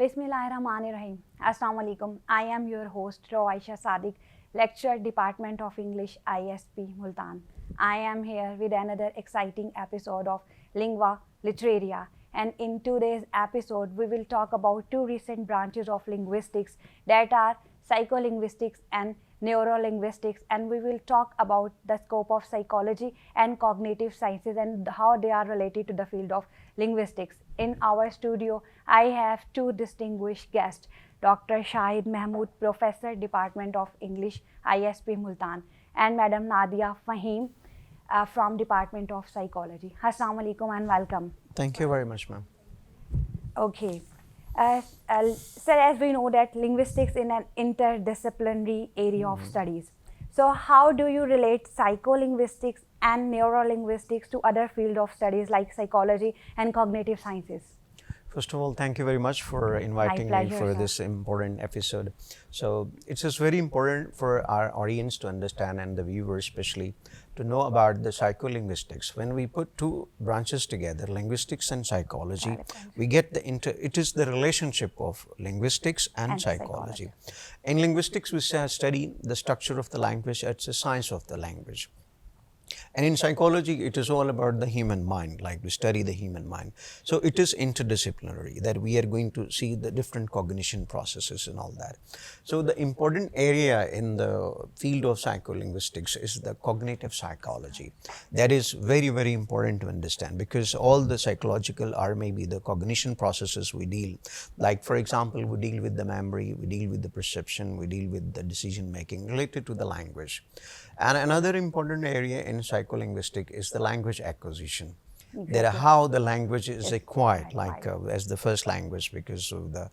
Bismillahirrahmanirrahim. Assalamu alaikum. I am your host, Aisha Sadiq, lecturer, Department of English, ISP, Multan. I am here with another exciting episode of Lingua Literaria. And in today's episode, we will talk about two recent branches of linguistics that are psycholinguistics and neurolinguistics, and we will talk about the scope of psychology and cognitive sciences and how they are related to the field of linguistics. In our studio, I have two distinguished guests, Dr. Shahid Mahmood, Professor, Department of English, ISP Multan, and Madam Nadia Fahim from Department of Psychology. Assalamu alaikum and welcome. Thank you very much, ma'am. Okay. Sir, as we know that linguistics is an interdisciplinary area of studies. So how do you relate psycholinguistics and neurolinguistics to other fields of studies like psychology and cognitive sciences? First of all, thank you very much for inviting me for this important episode. So it is very important for our audience to understand, and the viewers especially, to know about the psycholinguistics. When we put two branches together, linguistics and psychology, we get it is the relationship of linguistics and psychology. In linguistics, we study the structure of the language. It's a science of the language. And in psychology, it is all about the human mind, like we study the human mind. So it is interdisciplinary, that we are going to see the different cognition processes and all that. So the important area in the field of psycholinguistics is the cognitive psychology. That is very, very important to understand, because all the psychological or maybe the cognition processes we deal, like for example, we deal with the memory, we deal with the perception, we deal with the decision making related to the language. And another important area in psycholinguistics is the language acquisition. Exactly. That how the language is acquired, like as the first language, because of the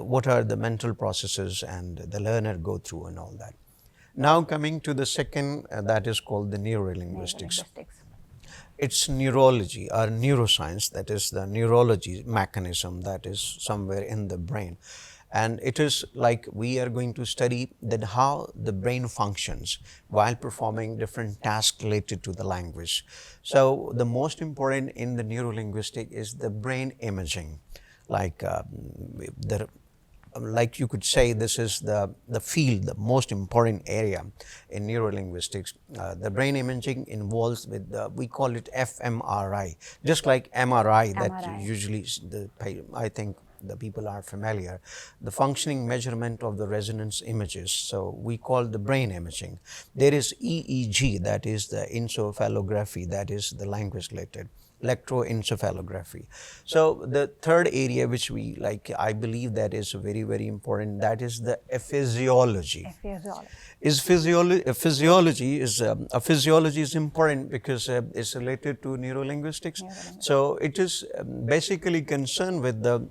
what are the mental processes and the learner go through and all that. Now coming to the second, that is called the neurolinguistics. It's neurology or neuroscience, that is the neurology mechanism that is somewhere in the brain. And it is like we are going to study that how the brain functions while performing different tasks related to the language. So the most important in the neurolinguistic is the brain imaging. Like like you could say, this is the field, the most important area in neurolinguistics. The brain imaging involves with we call it fMRI, just like MRI that usually I think the people are familiar, the functioning measurement of the resonance images. So we call the brain imaging. There is EEG, that is the encephalography, that is the language related, electroencephalography. So the third area which we like, I believe that is very, very important, that is the physiology. Physiology is important because it's related to neurolinguistics. So it is basically concerned with the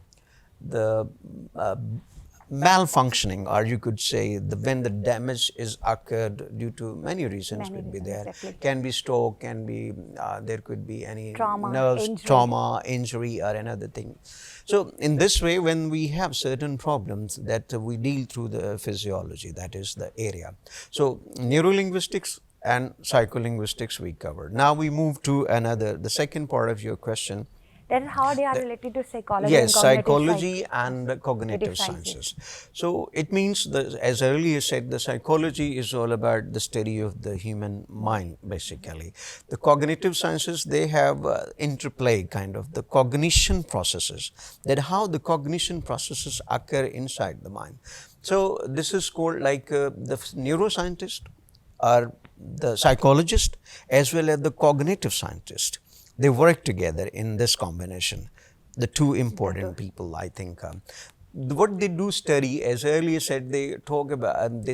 malfunctioning, or you could say when the damage is occurred due to many reasons could be there. Exactly. Can be stroke, can be there could be any trauma, injury or another thing. So in this way, when we have certain problems that we deal through the physiology, that is the area. So neurolinguistics and psycholinguistics we covered. Now we move to the second part of your question. That is how they are related to psychology. Yes, psychology and cognitive sciences. So it means that, as earlier said, the psychology is all about the study of the human mind, basically. The cognitive sciences, they have interplay kind of the cognition processes, that how the cognition processes occur inside the mind. So this is called like the neuroscientist or the psychologist as well as the cognitive scientist. They work together in this combination, the two important people, I think. What they do study, as earlier said, they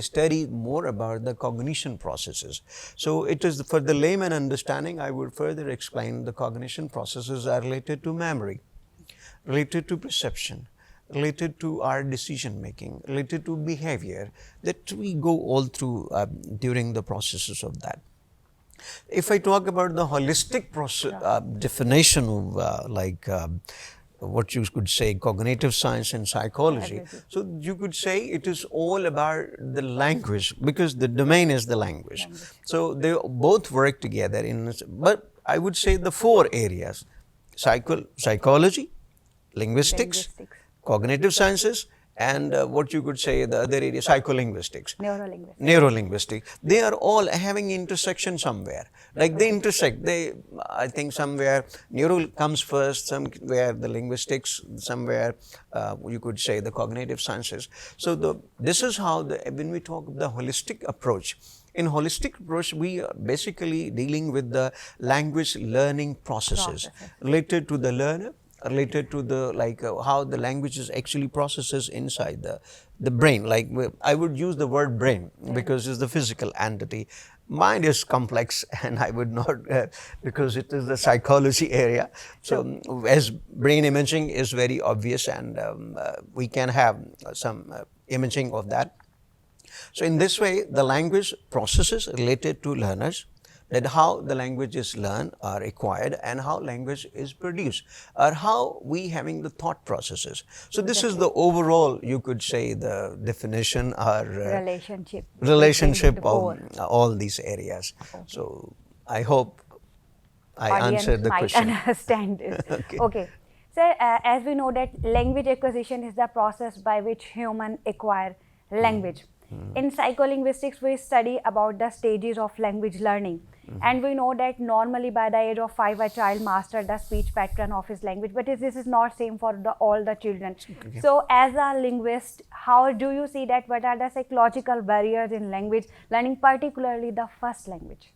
study more about the cognition processes. So it is for the layman understanding, I would further explain the cognition processes are related to memory, related to perception, related to our decision making, related to behavior, that we go all through during the processes of that. If I talk about the holistic definition of what you could say cognitive science and psychology, so you could say it is all about the language, because the domain is the language. So they both work together but I would say the four areas: psychology, linguistics, cognitive sciences, and what you could say the other area, psycholinguistics, neurolinguistics. They are all having intersection somewhere. Like they intersect. I think somewhere neuro comes first, somewhere the linguistics, somewhere you could say the cognitive sciences. So this is how when we talk of the holistic approach. In holistic approach, we are basically dealing with the language learning processes related to the learner, related to the how the languages actually processes inside the brain. Like I would use the word brain because it's the physical entity. Mind is complex, and I would not because it is the psychology area. So as brain imaging is very obvious, and we can have some imaging of that. So in this way, the language processes related to learners, that how the language is learned or acquired, and how language is produced, or how we having the thought processes. So this is the overall, you could say, the definition or relationship of all these areas. Okay. So I hope I answered the question. Understand this. Okay. So as we know that language acquisition is the process by which humans acquire language. In psycholinguistics, we study about the stages of language learning. And we know that normally by the age of 5, a child masters the speech pattern of his language, but this is not same for all the children. Okay. So as a linguist, how do you see that? What are the psychological barriers in language learning, particularly the first language?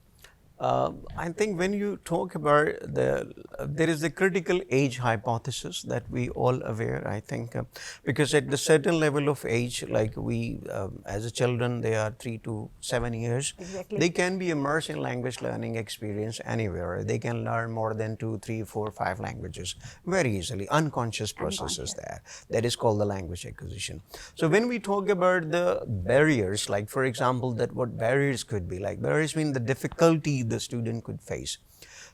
I think when you talk about there is a critical age hypothesis that we all aware, I think, because at the certain level of age, like we, as a children, they are 3 to 7 years, they can be immersed in language learning experience anywhere. They can learn more than 2, 3, 4, 5 languages very easily, unconscious processes there. That is called the language acquisition. So when we talk about the barriers, like for example, that what barriers could be, like barriers mean the difficulty the student could face.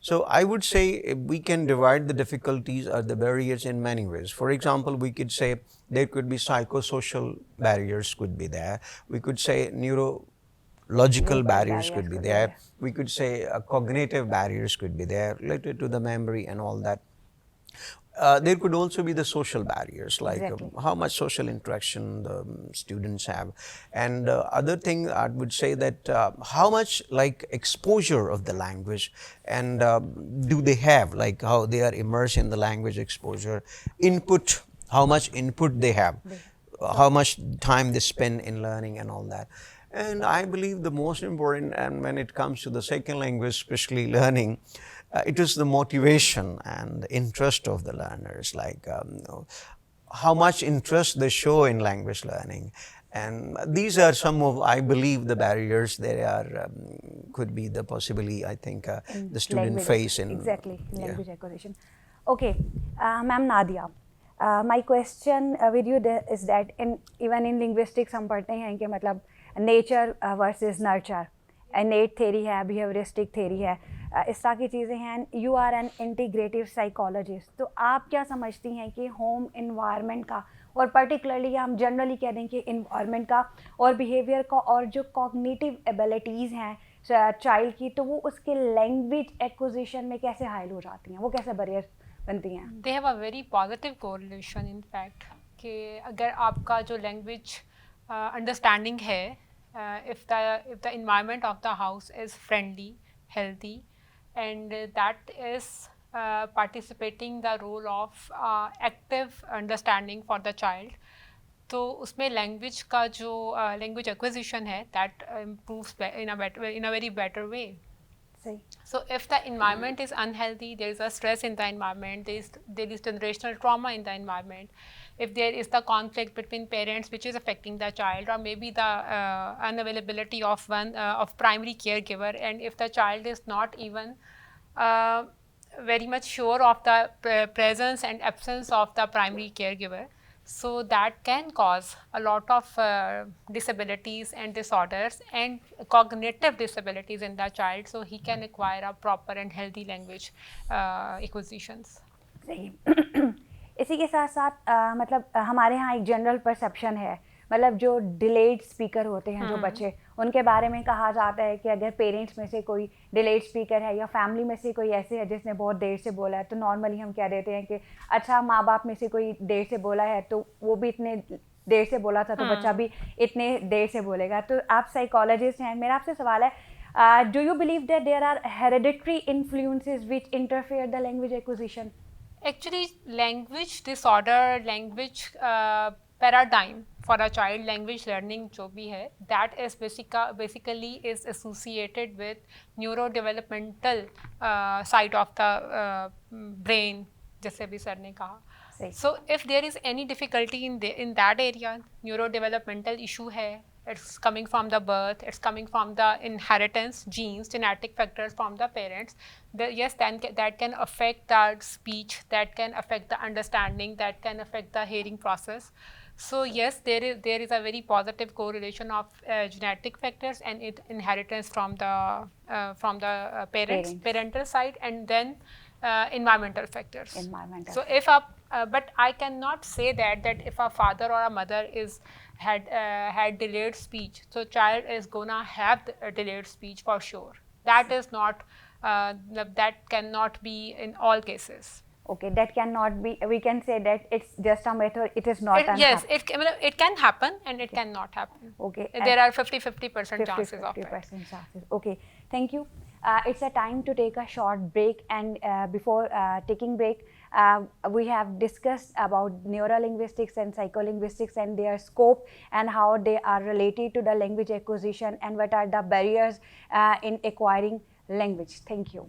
So I would say we can divide the difficulties or the barriers in many ways. For example, we could say there could be psychosocial barriers could be there. We could say neurological barriers could be there. We could say cognitive barriers could be there related to the memory and all that. There could also be the social barriers, like how much social interaction the students have. And other thing I would say that how much like exposure of the language and do they have, like how they are immersed in the language exposure, input, how much input they have, how much time they spend in learning and all that. And I believe the most important, and when it comes to the second language, especially learning, it is the motivation and interest of the learners, like how much interest they show in language learning. And these are some of, I believe, the barriers there are, could be the possibly, I think, the student face in language acquisition. Okay, Ma'am Nadia, my question with you is that even in linguistics हम पढ़ते हैं कि मतलब nature versus nurture, innate theory है, behavioristic theory है, इस तरह की चीज़ें हैं. You are an integrative psychologist, तो आप क्या समझती हैं कि होम इन्वायरमेंट का, और पर्टिकुलरली हम जनरली कह दें कि इन्वायरमेंट का और बिहेवियर का, और जो कॉग्निटिव एबिलिटीज़ हैं चाइल्ड की, तो वो उसके लैंग्वेज एक्विजिशन में कैसे हाइल हो जाती हैं, वो कैसे बैरियर बनती हैं? They have a very positive correlation in fact, कि अगर आपका जो लैंग्वेज अंडरस्टैंडिंग है, if the environment of the house is friendly, healthy, and that is participating the role of active understanding for the child, तो उसमें language का जो language acquisition है that improves in a very better way. So if the environment is unhealthy, there is a stress in the environment, there is generational trauma in the environment. If there is the conflict between parents which is affecting the child, or maybe the unavailability of of primary caregiver, and if the child is not even very much sure of the presence and absence of the primary caregiver, so that can cause a lot of disabilities and disorders and cognitive disabilities in the child, so he can acquire a proper and healthy language acquisitions. इसी के साथ साथ मतलब हमारे यहाँ एक general perception है मतलब जो डिलेड स्पीकर होते हैं जो बच्चे, उनके बारे में कहा जाता है कि अगर पेरेंट्स में से कोई डिलेड स्पीकर है या फैमिली में से कोई ऐसे है जिसने बहुत देर से बोला है, तो नॉर्मली हम कह देते हैं कि अच्छा माँ बाप में से कोई देर से बोला है तो वो भी इतने देर से बोला था तो बच्चा भी इतने देर से बोलेगा. तो आप साइकोलॉजिस्ट हैं, मेरा आपसे सवाल है, do you believe that there are hereditary influences which interfere the language acquisition? Actually, language disorder, language paradigm for a child, language learning जो भी है, that is basically is associated with neurodevelopmental side of the brain, जैसे भी sir ने कहा. So if there is any difficulty in that area, neurodevelopmental issue है, it's coming from the birth, it's coming from the inheritance, genes, genetic factors from the parents, yes, then that can affect the speech, that can affect the understanding, that can affect the hearing process. So yes, there is a very positive correlation of genetic factors and inheritance from the parents, parental side, and then environmental factors. So if but I cannot say that if a father or a mother had delayed speech, so child is gonna have a delayed speech for sure. That is not that cannot be in all cases. Okay, that cannot be. We can say that it's just a method. It is not. Yes, it can happen and it cannot happen. Okay, there are 50% chances of it. 50% chances. Okay, thank you. It's a time to take a short break, and before taking break, we have discussed about neurolinguistics and psycholinguistics and their scope and how they are related to the language acquisition and what are the barriers in acquiring language. Thank you.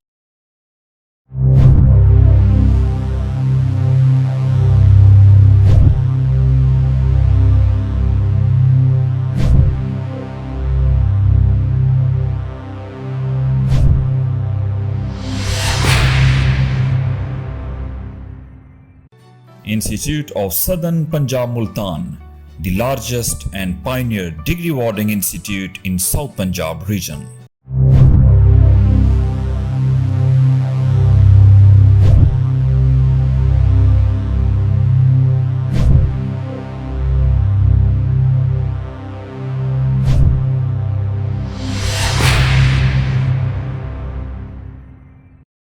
Institute of Southern Punjab Multan, the largest and pioneer degree awarding institute in South Punjab region.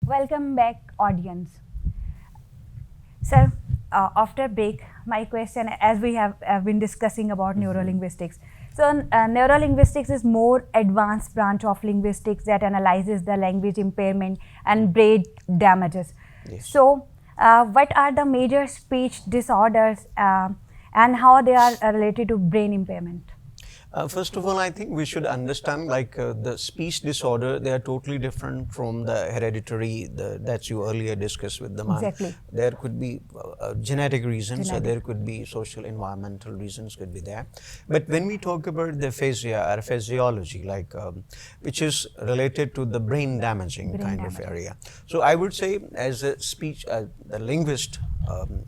Welcome back, audience. Sir, after break, my question, as we have been discussing about neurolinguistics. So, neurolinguistics is more advanced branch of linguistics that analyzes the language impairment and brain damages. Yes. So, what are the major speech disorders and how they are related to brain impairment? First of all, I think we should understand like the speech disorder, they are totally different from the hereditary that you earlier discussed with the man. Exactly. There could be genetic reasons, or there could be social environmental reasons could be there. But when we talk about the aphasia or physiology, like which is related to the brain damaging of area. So I would say as a speech, a linguist,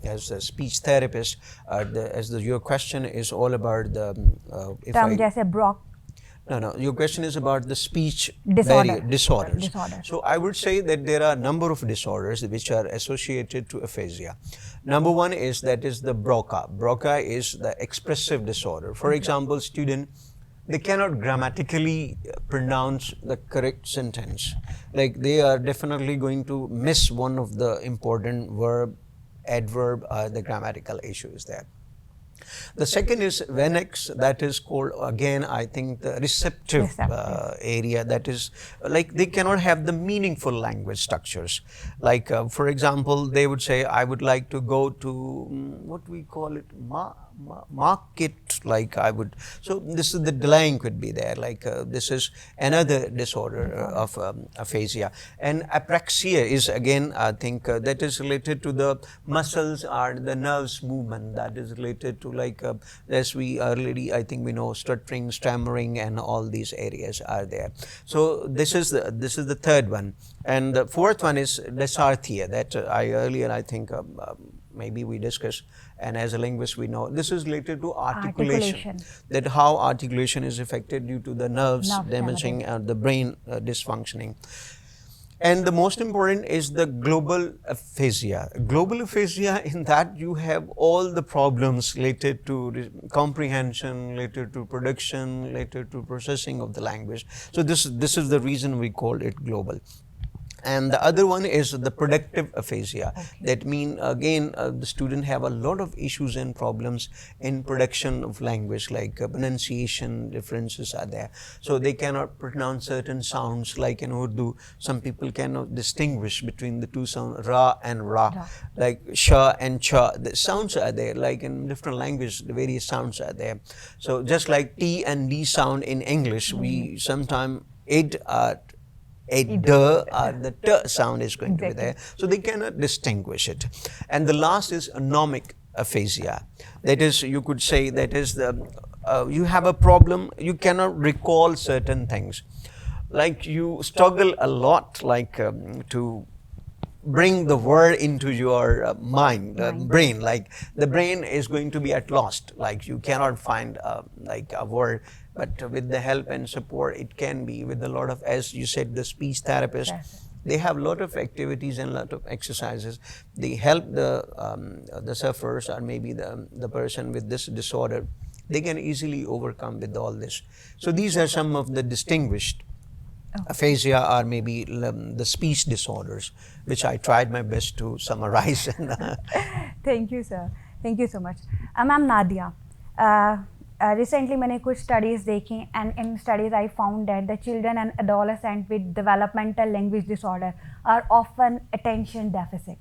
as a speech therapist, your question is all about the No, your question is about the speech disorders. So I would say that there are a number of disorders which are associated to aphasia. Number one is the Broca. Broca is the expressive disorder. For example, they cannot grammatically pronounce the correct sentence. Like they are definitely going to miss one of the important verb, adverb, the grammatical issues there. The second is Venex, that is called again I think the receptive area, that is like they cannot have the meaningful language structures. Like for example, they would say I would like to go to what we call it market, like I would, so this is the delaying could be there, like this is another disorder of aphasia. And apraxia is again I think that is related to the muscles or the nerves movement, that is related to like as we already I think we know stuttering, stammering and all these areas are there. So this is the third one. And the fourth one is dysarthria, that I earlier I think maybe we discussed, and as a linguist we know this is related to articulation. That how articulation is affected due to the nerves damaging and the brain dysfunctioning. And the most important is the global aphasia. Global aphasia, in that you have all the problems related to comprehension, related to production, related to processing of the language. So this is the reason we call it global. And the other one is the productive aphasia. Okay. That means, again, the student have a lot of issues and problems in production of language, like pronunciation differences are there. So they cannot pronounce certain sounds, like in Urdu, some people cannot distinguish between the two sounds, ra and ra, like sha and cha. The sounds are there, like in different languages, the various sounds are there. So just like T and D sound in English, we sometimes the t sound is going to be there, so they cannot distinguish it. And the last is anomic aphasia. That is, you could say, that is the you have a problem, you cannot recall certain things, like you struggle a lot, like to bring the word into your mind, brain, like the brain is going to be at lost, like you cannot find like a word. But with the help and support, it can be, with a lot of, as you said, the speech therapist, they have a lot of activities and a lot of exercises. They help the sufferers, or maybe the person with this disorder, they can easily overcome with all this. So these are some of the distinguished aphasia, or maybe the speech disorders, which I tried my best to summarize. Thank you, sir. Thank you so much. Ma'am Nadia, recently मैंने कुछ studies देखी, and in studies I found that the children and adolescents with developmental language disorder are often attention deficit.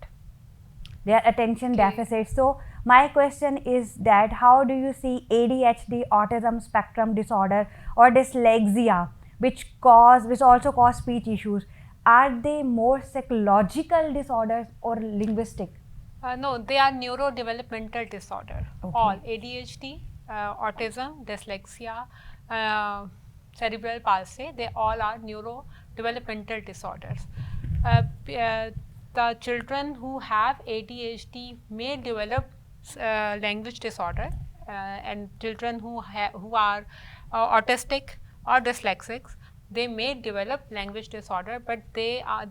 They are attention deficit. So my question is that how do you see ADHD, autism spectrum disorder, or dyslexia, which also cause speech issues? Are they more psychological disorders or linguistic? No, they are neurodevelopmental disorder. All ADHD, autism, dyslexia, cerebral palsy, they all are neurodevelopmental disorders. The children who have ADHD may develop language disorder, and children who are autistic or dyslexics, they may develop language disorder, but they are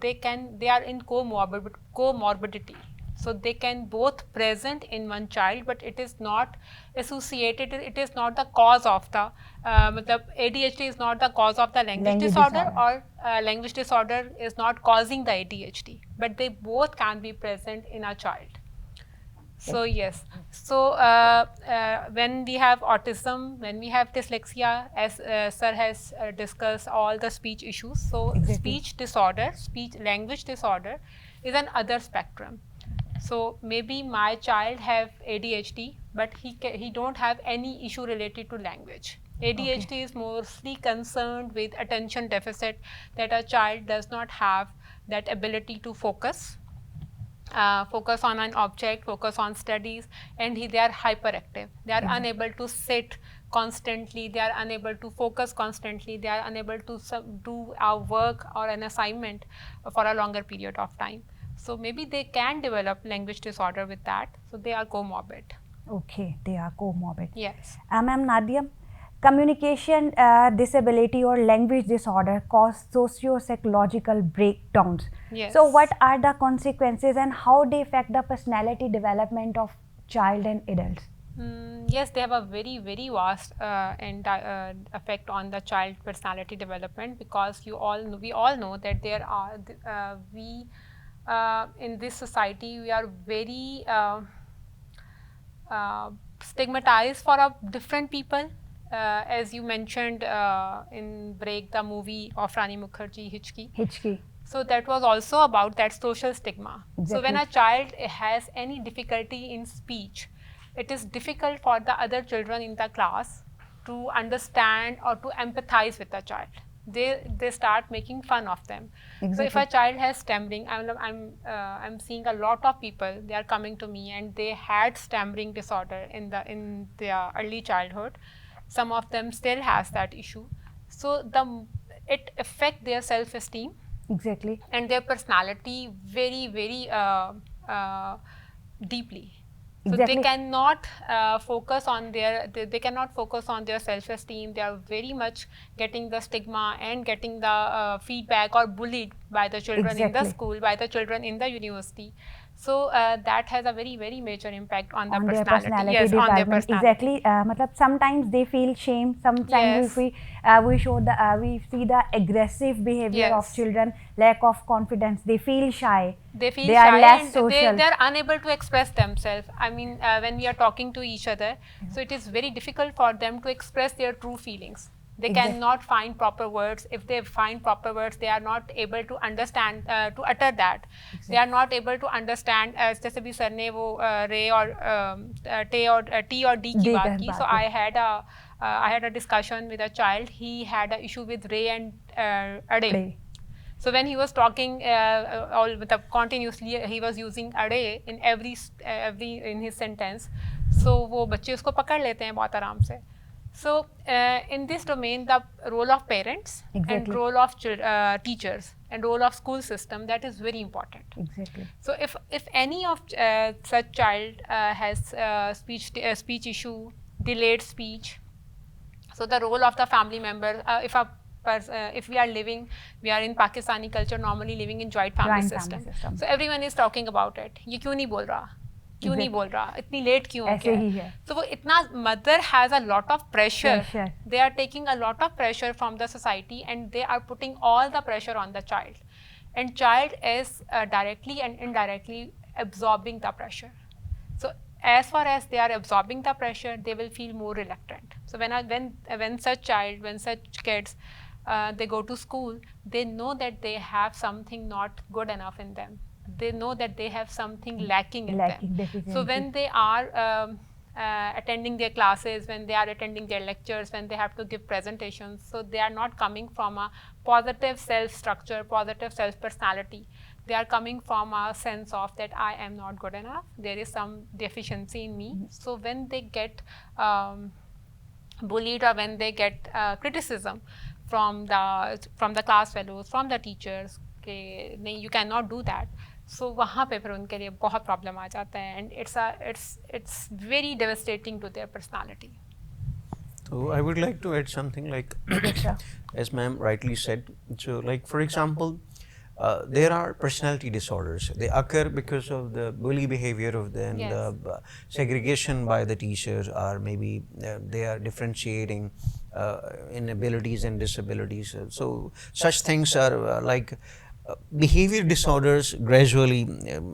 in comorbidity. So they can both present in one child, but it is not associated, it is not the cause of the ADHD is not the cause of the language disorder, or language disorder is not causing the ADHD, but they both can be present in a child. So yes, so when we have autism, when we have dyslexia, as sir has discussed all the speech issues, so speech disorder, language disorder is an other spectrum. So maybe my child have ADHD, but he don't have any issue related to language. ADHD is mostly concerned with attention deficit, that a child does not have that ability to focus on an object, focus on studies, and they are hyperactive. They are unable to sit constantly, they are unable to focus constantly, they are unable to do our work or an assignment for a longer period of time. So maybe they can develop language disorder with that. So they are comorbid. Okay, they are comorbid. Yes. Ma'am Nadia, communication disability or language disorder cause socio-psychological breakdowns. Yes. So what are the consequences and how they affect the personality development of child and adults? Yes, they have a very, very vast effect on the child personality development, because we all know that there are in this society we are very stigmatized for different people. As you mentioned in break, the movie of Rani Mukherjee, Hichki. So that was also about that social stigma. So when a child has any difficulty in speech, it is difficult for the other children in the class to understand or to empathize with the child. They start making fun of them. So if a child has stammering, I'm seeing a lot of people, they are coming to me and they had stammering disorder in their early childhood. Some of them still has that issue. So it affects their self-esteem. Exactly. And their personality very, very deeply. So they cannot focus on they cannot focus on their self-esteem. They are very much getting the stigma and getting the feedback or bullied by the children in the school, by the children in the university. So that has a very, very major impact on the personality. Yes, on their personality. Exactly. Sometimes they feel shame. Sometimes we see the aggressive behavior of children, lack of confidence. They feel shy. They shy are less social. They are unable to express themselves. I mean, when we are talking to each other, so it is very difficult for them to express their true feelings. They cannot find proper words. If they find proper words, they are not able to understand, to utter that. They are not able to understand, जैसे भी sir ने वो रे और T और D की बात की. So I had a discussion with a child. He had an issue with रे and अड़े. So when he was talking continuously, he was using अड़े in every in his sentence. So वो बच्चे उसको पकड़ लेते हैं बहुत आराम से. So in this domain, the role of parents and role of teachers and role of school system, that is very important. Exactly. So if any of such child has speech issue, delayed speech, so the role of the family member, if we are in Pakistani culture, normally living in joint family system. So everyone is talking about it. ये क्यों नहीं बोल रहा? क्यों नहीं बोल रहा? इतनी लेट क्यों हो गया? So वो इतना, mother has a lot of pressure. They are taking a lot of pressure from the society and they are putting all the pressure on the child. And child is directly and indirectly absorbing the pressure. So as far as they are absorbing the pressure, they will feel more reluctant. So when such kids, they go to school, they know that they have something not good enough in them. They know that they have something lacking in them. Definitely. So when they are attending their classes, when they are attending their lectures, when they have to give presentations, so they are not coming from a positive self-structure, positive self-personality. They are coming from a sense of that I am not good enough, there is some deficiency in me. So when they get bullied or when they get criticism from the class fellows, from the teachers, नहीं, you cannot do that. So वहाँ पे फिर उनके लिए बहुत problem आ जाता है and it's very devastating to their personality. So I would like to add something like, as ma'am rightly said, so like for example, there are personality disorders. They occur because of the bully behavior of them, the segregation by the teachers, or maybe they are differentiating in abilities and disabilities. So such things are like behavior disorders. Gradually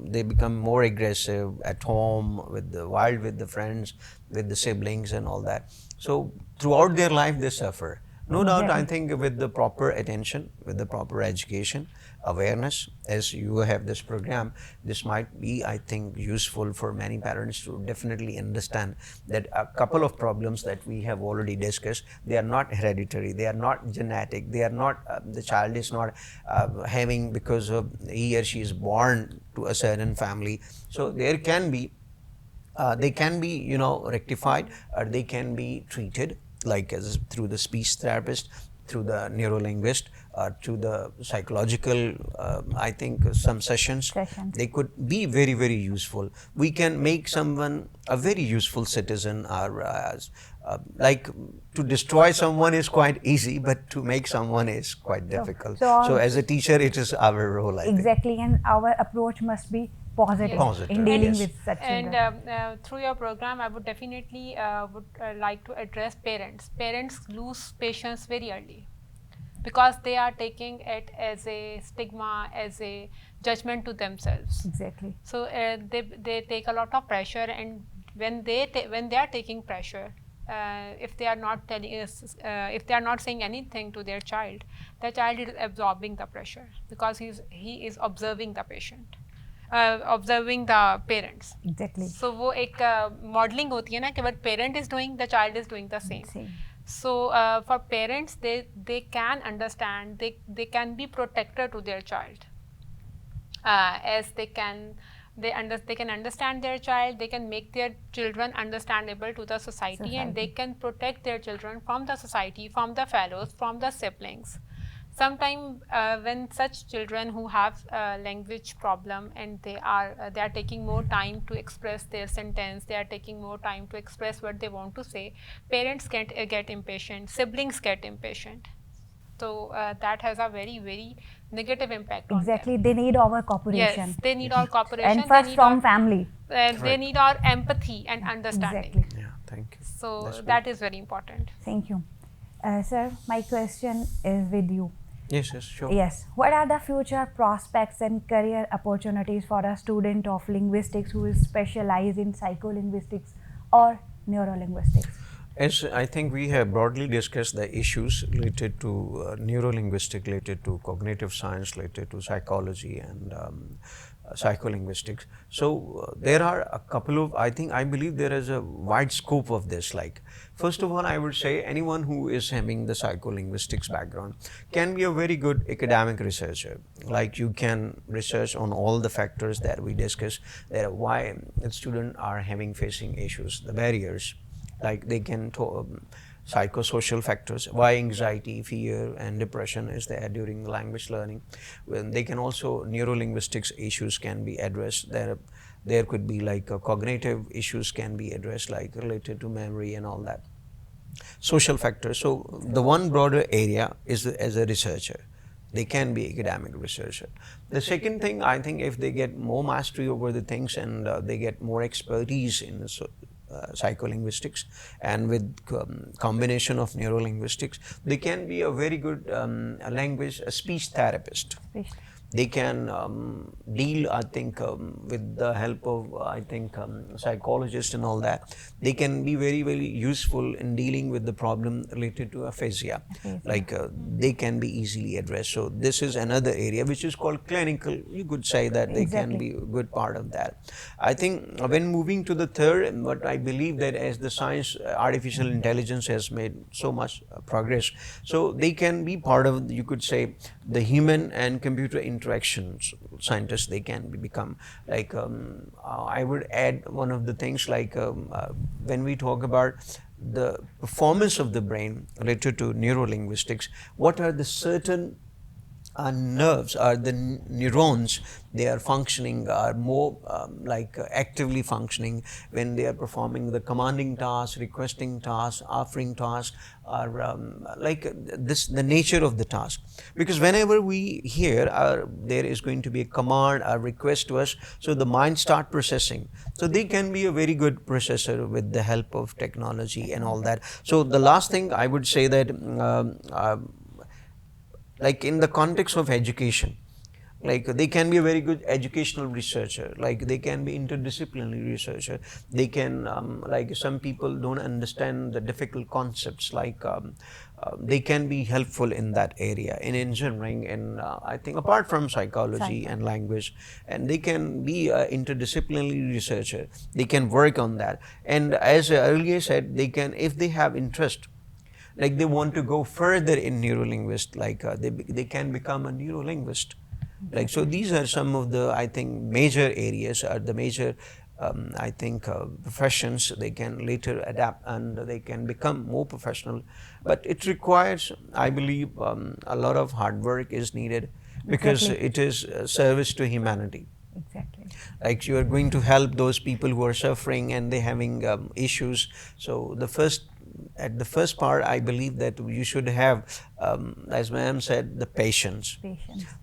they become more aggressive at home, with the friends, with the siblings and all that. So throughout their life they suffer. No doubt, I think with the proper attention, with the proper education, awareness, as you have this program, this might be, I think, useful for many parents to definitely understand that a couple of problems that we have already discussed, they are not hereditary, they are not genetic, they are not, the child is not having because of he or she is born to a certain family. So there can be, they can be, rectified, or they can be treated, like as through the speech therapist, through the neurolinguist, through the psychological, I think some sessions, they could be very, very useful. We can make someone a very useful citizen, or like to destroy someone is quite easy, but to make someone is quite difficult. So as a teacher, it is our role, I think. Exactly, and our approach must be positive in dealing with such children. And through your program, I would definitely like to address parents. Parents lose patience very early because they are taking it as a stigma, as a judgment to themselves. Exactly. So they take a lot of pressure, and when they are taking pressure, if they are not telling us, if they are not saying anything to their child, the child is absorbing the pressure because he is observing the patient. Observing the parents. Exactly. So वो एक modeling होती है ना कि what parent is doing, the child is doing the same. So for parents, they can understand, they can be protector to their child, as they can understand their child, they can make their children understandable to the society, and they can protect their children from the society, from the fellows, from the siblings. sometimes when such children who have language problem and they are taking more time to express their sentence, they are taking more time to express what they want to say, parents get impatient, siblings get impatient. So that has a very negative impact on them. Exactly, they need our cooperation. Yes, they need our cooperation. And first from family. They need our empathy and understanding. Exactly. Yeah, thank you. So that is very important. Thank you. Sir, my question is with you. Yes, sure. Yes. What are the future prospects and career opportunities for a student of linguistics who is specialized in psycholinguistics or neurolinguistics? As I think we have broadly discussed the issues related to neurolinguistics, related to cognitive science, related to psychology and psycholinguistics. So there are a couple of, I believe there is a wide scope of this. Like, first of all, I would say anyone who is having the psycholinguistics background can be a very good academic researcher. Like, you can research on all the factors that we discussed, that why the students are facing issues, the barriers. Like, they can psychosocial factors, why anxiety, fear and depression is there during language learning. When they can also, neurolinguistics issues can be addressed. There could be like cognitive issues can be addressed, like related to memory and all that. Social factors. So the one broader area is as a researcher. They can be academic researcher. The second thing, I think, if they get more mastery over the things and they get more expertise in psycholinguistics and with combination of neurolinguistics, they can be a very good speech therapist. They can deal, I think, with the help of, psychologists and all that. They can be very useful in dealing with the problem related to aphasia. Like, they can be easily addressed. So this is another area which is called clinical. You could say that they can be a good part of that. I think when moving to the third, but I believe that as the science, artificial intelligence has made so much progress, so they can be part of, you could say, the human and computer interactions scientists. They can become like, I would add one of the things, like when we talk about the performance of the brain related to neurolinguistics, what are the certain nerves or the neurons, they are functioning, are more actively functioning when they are performing the commanding task, requesting task, offering task, or the nature of the task. Because whenever we hear there is going to be a command or request to us, so the mind start processing. So they can be a very good processor with the help of technology and all that. So the last thing I would say that like in the context of education, like they can be a very good educational researcher, like they can be interdisciplinary researcher. They can, like some people don't understand the difficult concepts, like they can be helpful in that area, in engineering, and I think apart from psychology and language, and they can be an interdisciplinary researcher. They can work on that. And as I earlier said, they can, if they have interest, like they want to go further in neurolinguist, like they can become a neurolinguist. Like, so these are some of the, I think, major areas, or the major professions they can later adapt and they can become more professional. But it requires, I believe, a lot of hard work is needed, because it is service to humanity. Exactly. Like, you are going to help those people who are suffering and they having issues. So at the first part, I believe that you should have, as ma'am said, the patience.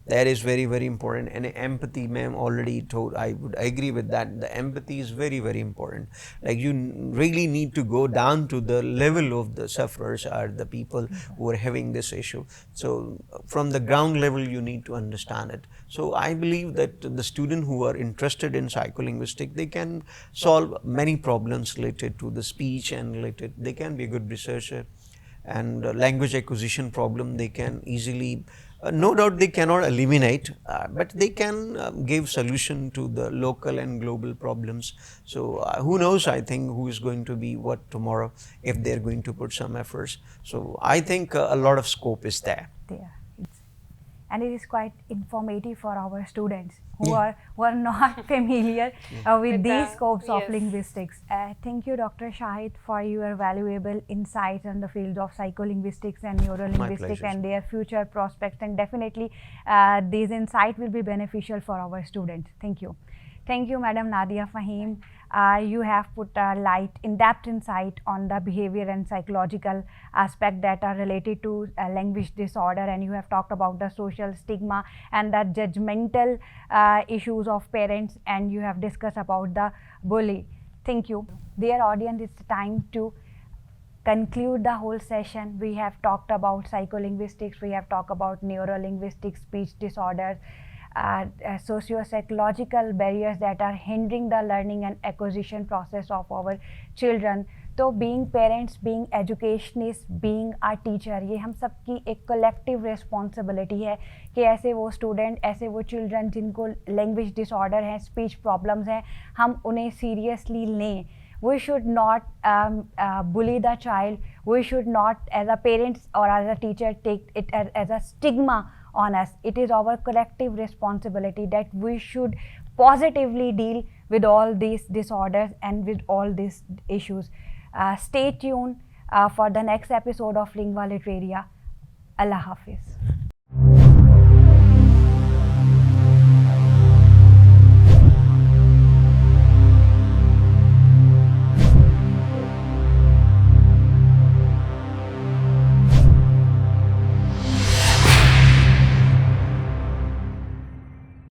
That is very important. And empathy, ma'am already told, I would agree with that. The empathy is very important. Like, you really need to go down to the level of the sufferers or the people who are having this issue. So from the ground level, you need to understand it. So I believe that the students who are interested in psycholinguistics, they can solve many problems related to the speech and related, they can be a good researcher. And language acquisition problem, they can easily, no doubt they cannot eliminate, but they can give solution to the local and global problems. So who knows, I think, who is going to be what tomorrow if they're going to put some efforts. So I think a lot of scope is there. and it is quite informative for our students who are not familiar with these scopes of linguistics. Thank you, Dr. Shahid, for your valuable insights on the field of psycholinguistics and neurolinguistics and their future prospects, and definitely these insights will be beneficial for our students. Thank you. Thank you, Madam Nadia Fahim. You have put a in-depth insight on the behavior and psychological aspect that are related to language disorder, and you have talked about the social stigma and the judgmental issues of parents, and you have discussed about the bully. Thank you. Dear audience, it's time to conclude the whole session. We have talked about psycholinguistics, we have talked about neurolinguistics, speech disorders, socio-psychological barriers that are hindering the learning and acquisition process of our children. तो being parents, being educationists, being a teacher, ये हम सब की एक collective responsibility है कि ऐसे वो student, ऐसे वो children जिनको language disorder है, speech problems हैं, हम उन्हें seriously लें. We should not bully the child. We should not, as a parents or as a teacher, take it as a stigma on us. It is our collective responsibility that we should positively deal with all these disorders and with all these issues. Stay tuned for the next episode of Lingua Literaria. Allah Hafiz.